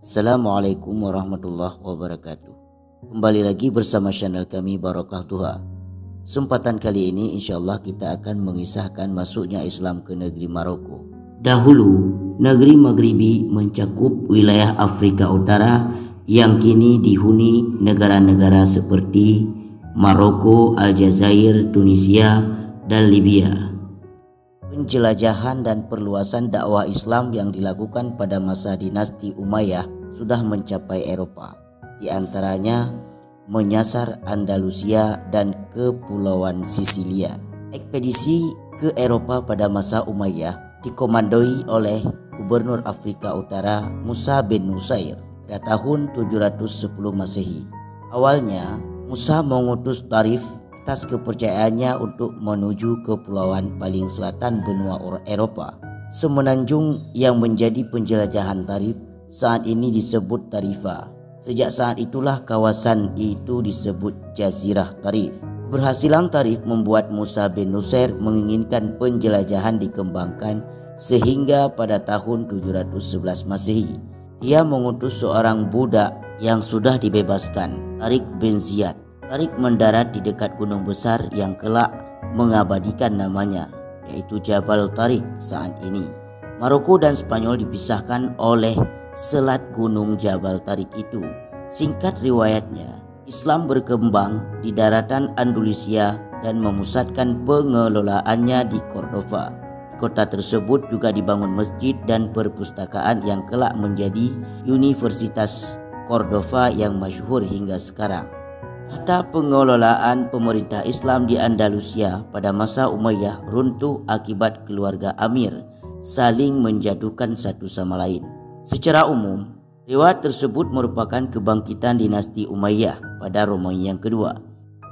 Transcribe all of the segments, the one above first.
Assalamualaikum warahmatullahi wabarakatuh. Kembali lagi bersama channel kami Barokah Tuha. Kesempatan kali ini insyaallah kita akan mengisahkan masuknya Islam ke negeri Maroko. Dahulu, negeri Maghribi mencakup wilayah Afrika Utara yang kini dihuni negara-negara seperti Maroko, Aljazair, Tunisia, dan Libya. Penjelajahan dan perluasan dakwah Islam yang dilakukan pada masa dinasti Umayyah sudah mencapai Eropa, di antaranya menyasar Andalusia dan Kepulauan Sisilia. Ekspedisi ke Eropa pada masa Umayyah dikomandoi oleh Gubernur Afrika Utara Musa bin Nusair pada tahun 710 Masehi. Awalnya Musa mengutus Tarif atas kepercayaannya untuk menuju kepulauan paling selatan benua Eropa. Semenanjung yang menjadi penjelajahan Tarif saat ini disebut Tarifa. Sejak saat itulah kawasan itu disebut Jazirah Tarif. Keberhasilan Tarif membuat Musa bin Nusair menginginkan penjelajahan dikembangkan sehingga pada tahun 711 Masehi dia mengutus seorang budak yang sudah dibebaskan, Tariq bin Ziyad. Tariq mendarat di dekat gunung besar yang kelak mengabadikan namanya, yaitu Jabal Tariq saat ini. Maroko dan Spanyol dipisahkan oleh selat gunung Jabal Tariq itu. Singkat riwayatnya, Islam berkembang di daratan Andalusia dan memusatkan pengelolaannya di Cordova. Di kota tersebut juga dibangun masjid dan perpustakaan yang kelak menjadi Universitas Cordova yang masyhur hingga sekarang. Tahta pengelolaan pemerintah Islam di Andalusia pada masa Umayyah runtuh akibat keluarga Amir saling menjatuhkan satu sama lain. Secara umum, riwayat tersebut merupakan kebangkitan dinasti Umayyah pada Romawi yang kedua.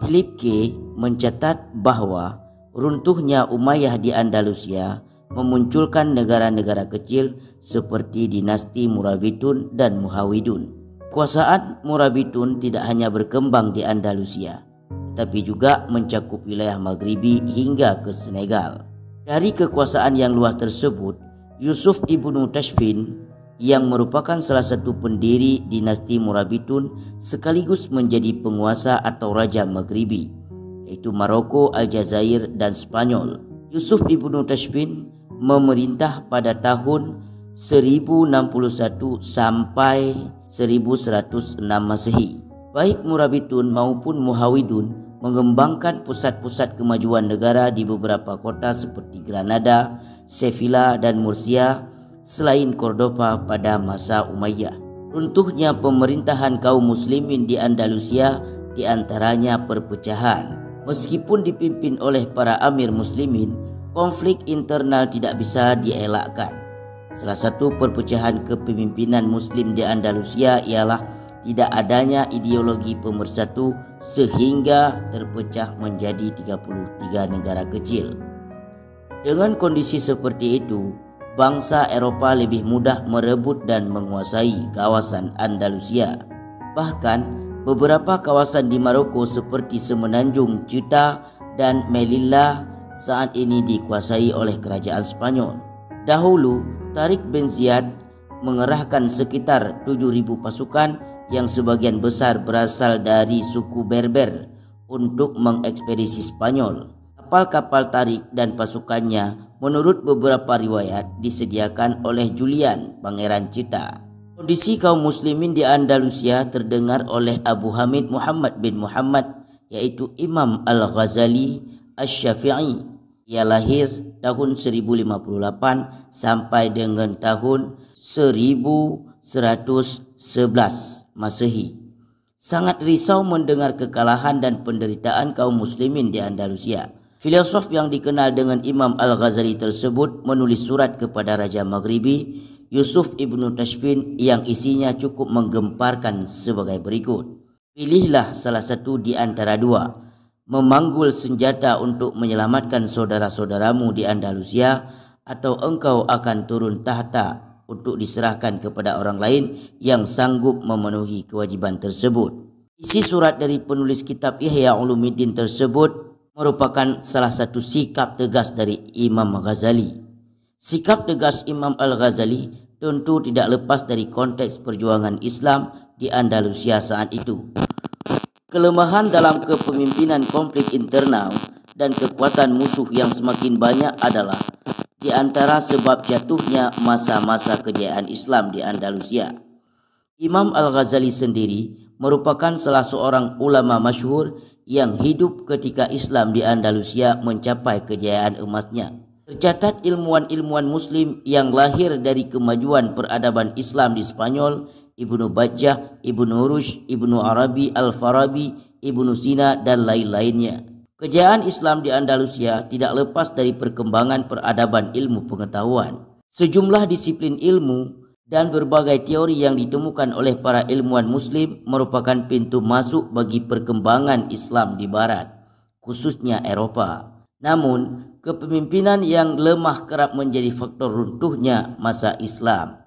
Philip K. mencatat bahwa runtuhnya Umayyah di Andalusia memunculkan negara-negara kecil seperti dinasti Murabitun dan Muhawidun. Kekuasaan Murabitun tidak hanya berkembang di Andalusia, tetapi juga mencakup wilayah Maghribi hingga ke Senegal. Dari kekuasaan yang luas tersebut, Yusuf ibnu Tashfin yang merupakan salah satu pendiri dinasti Murabitun sekaligus menjadi penguasa atau raja Maghribi, yaitu Maroko, Aljazair, dan Spanyol. Yusuf ibnu Tashfin memerintah pada tahun 1061 sampai 1106 Masehi. Baik Murabitun maupun Muhawidun mengembangkan pusat-pusat kemajuan negara di beberapa kota seperti Granada, Sevilla, dan Murcia selain Cordova pada masa Umayyah. Runtuhnya pemerintahan kaum muslimin di Andalusia diantaranya perpecahan. Meskipun dipimpin oleh para amir muslimin, konflik internal tidak bisa dielakkan. Salah satu perpecahan kepemimpinan Muslim di Andalusia ialah tidak adanya ideologi pemersatu sehingga terpecah menjadi 33 negara kecil. Dengan kondisi seperti itu, bangsa Eropa lebih mudah merebut dan menguasai kawasan Andalusia. Bahkan beberapa kawasan di Maroko seperti Semenanjung Ceuta dan Melilla saat ini dikuasai oleh kerajaan Spanyol. Dahulu Tariq bin Ziyad mengerahkan sekitar 7.000 pasukan yang sebagian besar berasal dari suku Berber untuk mengekspedisi Spanyol. Kapal-kapal Tariq dan pasukannya menurut beberapa riwayat disediakan oleh Julian, Pangeran Ceuta. Kondisi kaum muslimin di Andalusia terdengar oleh Abu Hamid Muhammad bin Muhammad, yaitu Imam Al-Ghazali Asy-Syafi'i. Ia lahir tahun 1058 sampai dengan tahun 1111 Masehi. Sangat risau mendengar kekalahan dan penderitaan kaum muslimin di Andalusia. Filosof yang dikenal dengan Imam Al-Ghazali tersebut menulis surat kepada Raja Maghribi Yusuf ibnu Tashfin yang isinya cukup menggemparkan sebagai berikut. Pilihlah salah satu di antara dua. Memanggul senjata untuk menyelamatkan saudara-saudaramu di Andalusia, atau engkau akan turun tahta untuk diserahkan kepada orang lain yang sanggup memenuhi kewajiban tersebut. Isi surat dari penulis kitab Ihya Ulumuddin tersebut merupakan salah satu sikap tegas dari Imam Ghazali. Sikap tegas Imam Al-Ghazali tentu tidak lepas dari konteks perjuangan Islam di Andalusia saat itu. Kelemahan dalam kepemimpinan, konflik internal dan kekuatan musuh yang semakin banyak adalah di antara sebab jatuhnya masa-masa kejayaan Islam di Andalusia. Imam Al-Ghazali sendiri merupakan salah seorang ulama masyhur yang hidup ketika Islam di Andalusia mencapai kejayaan emasnya. Tercatat ilmuwan-ilmuwan muslim yang lahir dari kemajuan peradaban Islam di Spanyol, Ibnu Bajjah, Ibnu Rushd, Ibnu Arabi, Al-Farabi, Ibnu Sina dan lain-lainnya. Kejayaan Islam di Andalusia tidak lepas dari perkembangan peradaban ilmu pengetahuan. Sejumlah disiplin ilmu dan berbagai teori yang ditemukan oleh para ilmuwan muslim merupakan pintu masuk bagi perkembangan Islam di barat, khususnya Eropa. Namun, kepemimpinan yang lemah kerap menjadi faktor runtuhnya masa Islam.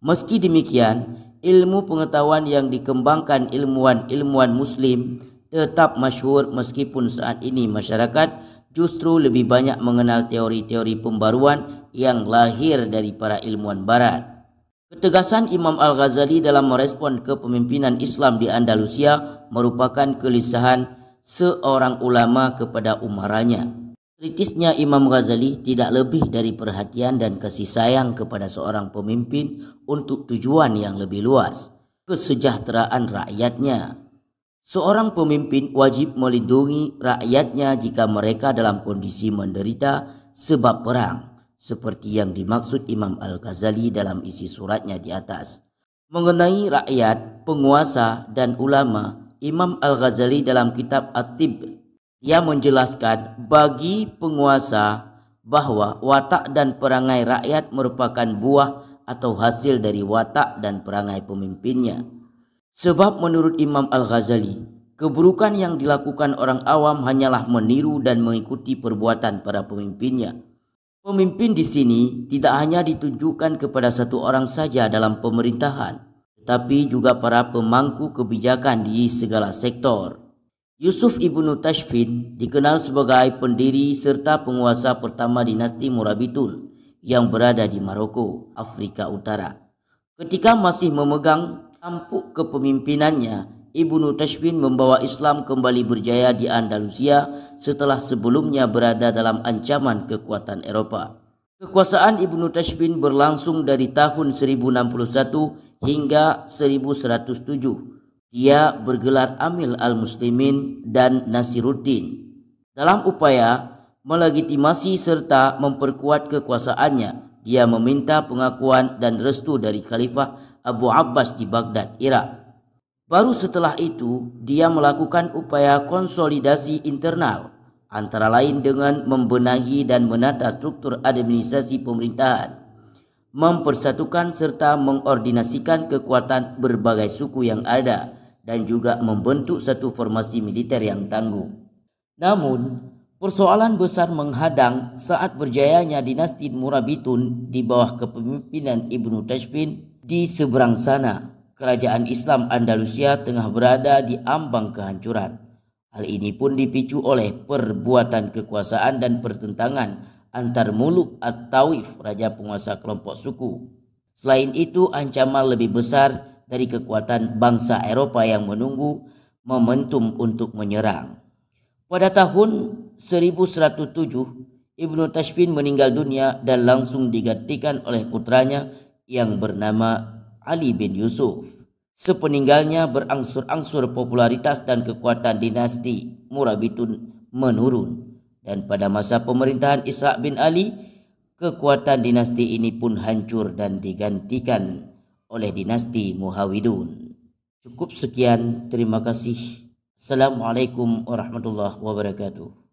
Meski demikian, ilmu pengetahuan yang dikembangkan ilmuwan-ilmuwan muslim tetap masyhur meskipun saat ini masyarakat justru lebih banyak mengenal teori-teori pembaruan yang lahir dari para ilmuwan barat. Ketegasan Imam Al-Ghazali dalam merespon kepemimpinan Islam di Andalusia merupakan kelisahan seorang ulama kepada umaranya. Kritisnya Imam Ghazali tidak lebih dari perhatian dan kasih sayang kepada seorang pemimpin untuk tujuan yang lebih luas, kesejahteraan rakyatnya. Seorang pemimpin wajib melindungi rakyatnya jika mereka dalam kondisi menderita sebab perang, seperti yang dimaksud Imam Al-Ghazali dalam isi suratnya di atas. Mengenai rakyat, penguasa, dan ulama, Imam Al-Ghazali dalam kitab At-Tib, dia menjelaskan bagi penguasa bahwa watak dan perangai rakyat merupakan buah atau hasil dari watak dan perangai pemimpinnya. Sebab menurut Imam Al-Ghazali, keburukan yang dilakukan orang awam hanyalah meniru dan mengikuti perbuatan para pemimpinnya. Pemimpin di sini tidak hanya ditunjukkan kepada satu orang saja dalam pemerintahan, tetapi juga para pemangku kebijakan di segala sektor. Yusuf Ibnu Tashfin dikenal sebagai pendiri serta penguasa pertama dinasti Murabitun yang berada di Maroko, Afrika Utara. Ketika masih memegang tampuk kepemimpinannya, Ibnu Tashfin membawa Islam kembali berjaya di Andalusia setelah sebelumnya berada dalam ancaman kekuatan Eropa. Kekuasaan Ibnu Tashfin berlangsung dari tahun 1061 hingga 1107. Dia bergelar Amil al-Muslimin dan Nasiruddin. Dalam upaya melegitimasi serta memperkuat kekuasaannya, dia meminta pengakuan dan restu dari Khalifah Abu Abbas di Baghdad, Irak. Baru setelah itu, dia melakukan upaya konsolidasi internal, antara lain dengan membenahi dan menata struktur administrasi pemerintahan, mempersatukan serta mengordinasikan kekuatan berbagai suku yang ada, dan juga membentuk satu formasi militer yang tangguh. Namun, persoalan besar menghadang saat berjayanya dinasti Murabitun di bawah kepemimpinan Ibnu Tashfin. Di seberang sana, kerajaan Islam Andalusia tengah berada di ambang kehancuran. Hal ini pun dipicu oleh perbuatan kekuasaan dan pertentangan antar Muluk At-Tawif, raja penguasa kelompok suku. Selain itu, ancaman lebih besar dari kekuatan bangsa Eropa yang menunggu momentum untuk menyerang. Pada tahun 1107, Ibnu Tashfin meninggal dunia dan langsung digantikan oleh putranya yang bernama Ali bin Yusuf. Sepeninggalnya berangsur-angsur popularitas dan kekuatan dinasti Murabitun menurun, dan pada masa pemerintahan Ishaq bin Ali, kekuatan dinasti ini pun hancur dan digantikan oleh dinasti Muhawidun. Cukup sekian, terima kasih. Assalamualaikum warahmatullahi wabarakatuh.